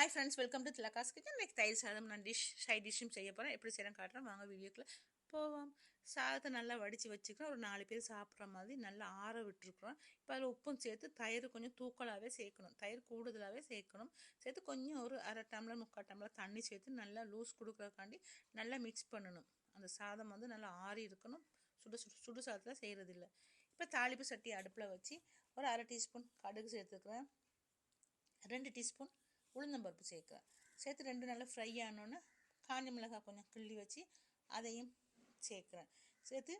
Hi friends, welcome to Tilaka's Kitchen. Like தயிர் சாதம் நான் சைட் டிஷ்ஷும் செய்ய போகிறேன். எப்படி செய்யறேன் காட்டுறேன், வாங்க வீடியோக்குள்ள போவோம். சாதத்தை நல்லா வடித்து வச்சுக்கிறோம். ஒரு 4 பேர் சாப்பிட்ற மாதிரி நல்லா ஆற விட்டுருக்குறோம். இப்போ அதில் உப்பும் சேர்த்து தயிர் கொஞ்சம் தூக்கலாகவே சேர்க்கணும், தயிர் கூடுதலாகவே சேர்க்கணும். சேர்த்து கொஞ்சம் ஒரு அரை டம்ளர் 3/4 டம்ளர் தண்ணி சேர்த்து நல்லா லூஸ் கொடுக்குறதுக்காண்டி நல்லா மிக்ஸ் பண்ணணும். அந்த சாதம் வந்து நல்லா ஆறி இருக்கணும். சுடு சாதத்தில் செய்கிறதில்ல. இப்போ தாளிப்பு சட்டி அடுப்பில் வச்சு ஒரு அரை டீஸ்பூன் கடுகு சேர்த்துக்கிறேன். 2 டீஸ்பூன் உளுந்தம்பருப்பு சேர்க்குறேன். சேர்த்து 2 நல்லா ஃப்ரை ஆனோன்னே காஞ்ச மிளகாய் கொஞ்சம் கிள்ளி வச்சு அதையும் சேர்க்குறேன். சேர்த்து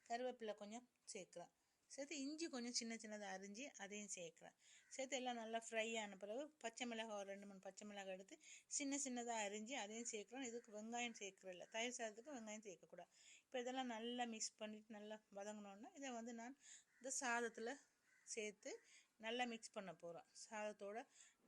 கருவேப்பிலை கொஞ்சம் சேர்க்குறேன். சேர்த்து இஞ்சி கொஞ்சம் சின்னதாக அரிஞ்சு அதையும் சேர்க்குறேன். சேர்த்து எல்லாம் நல்லா ஃப்ரை ஆன பிறகு பச்சை மிளகாய் ஒரு 2-3 பச்சை மிளகாய் எடுத்து சின்னதாக அரிஞ்சு அதையும் சேர்க்குறோம். இதுக்கு வெங்காயம் சேர்க்குறதில்ல, தயிர் சாதத்துக்கு வெங்காயம் சேர்க்கக்கூடாது. இப்போ இதெல்லாம் நல்லா மிக்ஸ் பண்ணிவிட்டு நல்லா வதங்கினோன்னா இதை வந்து நான் இந்த சாதத்தில் சேர்த்து நல்லா மிக்ஸ் பண்ண போகிறோம். சாதத்தோடு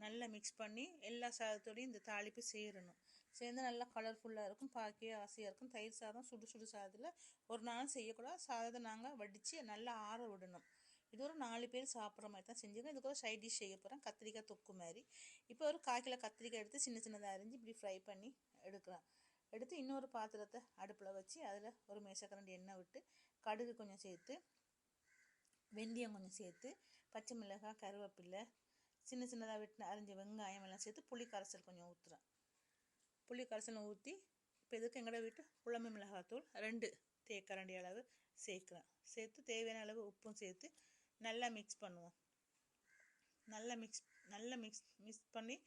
நல்லா மிக்ஸ் பண்ணி எல்லா சாதத்தோடையும் இந்த தாளிப்பு சேரணும். சேர்ந்து நல்லா கலர்ஃபுல்லாக இருக்கும், பார்க்கவே ஆசையாக இருக்கும். தயிர் சாதம் சுடு சாதத்தில் ஒரு நாளும் செய்யக்கூடாது. சாதத்தை நாங்கள் வடித்து நல்லா ஆற விடணும். இது ஒரு 4 பேர் சாப்பிட்ற மாதிரி தான் செஞ்சுருக்கேன். இதுக்கு ஒரு சைட் டிஷ் செய்ய போகிறேன், கத்திரிக்காய் தொக்கு மாதிரி. இப்போ ஒரு 1/4 கிலோ கத்திரிக்காய் எடுத்து சின்னதாக அரிஞ்சு இப்படி ஃப்ரை பண்ணி எடுக்கிறேன். எடுத்து இன்னொரு பாத்திரத்தை அடுப்பில் வச்சு அதில் ஒரு மேசக்கரண்டி எண்ணெய் விட்டு கடுகு கொஞ்சம் சேர்த்து வெந்தயம் கொஞ்சம் சேர்த்து பச்சை மிளகாய் கருவேப்பிலை சின்னதாக வெட்டின அரிஞ்ச வெங்காயம் எல்லாம் சேர்த்து புளி கரைசல் கொஞ்சம் ஊற்றுறேன். புளி கரைசல் ஊற்றி இப்போ இதுக்கு எங்களோட வீட்டு குழம்பு மிளகாத்தூள் 2 தேக்கரண்டி அளவு சேர்க்குறேன். சேர்த்து தேவையான அளவு உப்பும் சேர்த்து நல்லா மிக்ஸ் பண்ணுவோம். நல்லா மிக்ஸ் பண்ணி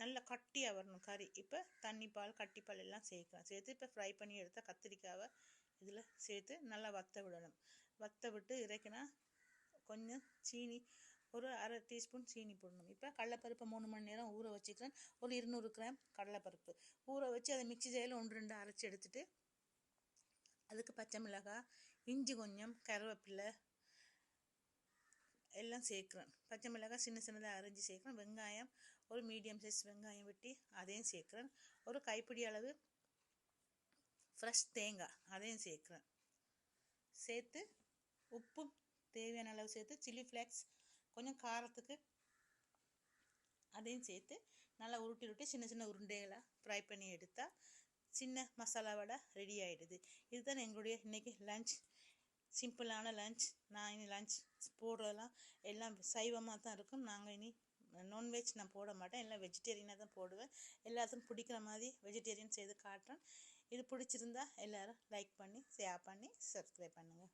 நல்லா கட்டியாக வரணும் கறி. இப்போ தண்ணி பால் கட்டிப்பால் எல்லாம் சேர்க்குறேன். சேர்த்து இப்போ ஃப்ரை பண்ணி எடுத்த கத்திரிக்காவை இதில் சேர்த்து நல்லா வற்ற விடணும். வற்ற விட்டு இறக்கினா கொஞ்சம் சீனி ஒரு அரை டீஸ்பூன் சீனி போடணும். இப்போ கடலைப்பருப்பை 3 மணி நேரம் ஊற வச்சுக்கிறேன். ஒரு 200 கிராம் கடலைப்பருப்பு ஊற வச்சு அதை மிக்ஸி ஜாரில் 1-2 அரைச்சி எடுத்துட்டு அதுக்கு பச்சை மிளகாய் இஞ்சி கொஞ்சம் கருவேப்பிலை எல்லாம் சேர்க்குறேன். பச்சை மிளகாய் சின்னதாக அரைஞ்சி சேர்க்குறேன். வெங்காயம் ஒரு மீடியம் சைஸ் வெங்காயம் வெட்டி அதையும் சேர்க்குறேன். ஒரு கைப்பிடி அளவு ஃப்ரெஷ் தேங்காய் அதையும் சேர்க்குறேன். சேர்த்து உப்பு தேவையான அளவு சேர்த்து சில்லி ஃப்ளேக்ஸ் கொஞ்சம் காரத்துக்கு அதையும் சேர்த்து நல்லா உருட்டி சின்ன உருண்டைகளாக ஃப்ரை பண்ணி எடுத்தால் சின்ன மசாலா வடை ரெடி ஆகிடுது. இதுதான் எங்களுடைய இன்றைக்கி லஞ்ச், சிம்பிளான லஞ்ச். நான் இனி லஞ்ச் போடுறதெல்லாம் எல்லாம் சைவமாக தான் இருக்கும். நாங்கள் இனி நான்வெஜ் நான் போட மாட்டேன், எல்லாம் வெஜிடேரியனாக தான் போடுவேன். எல்லாத்துக்கும் பிடிக்கிற மாதிரி வெஜிடேரியன் செய்து காட்டுறேன். இது பிடிச்சிருந்தா எல்லோரும் லைக் பண்ணி ஷேர் பண்ணி சப்ஸ்கிரைப் பண்ணுங்கள்.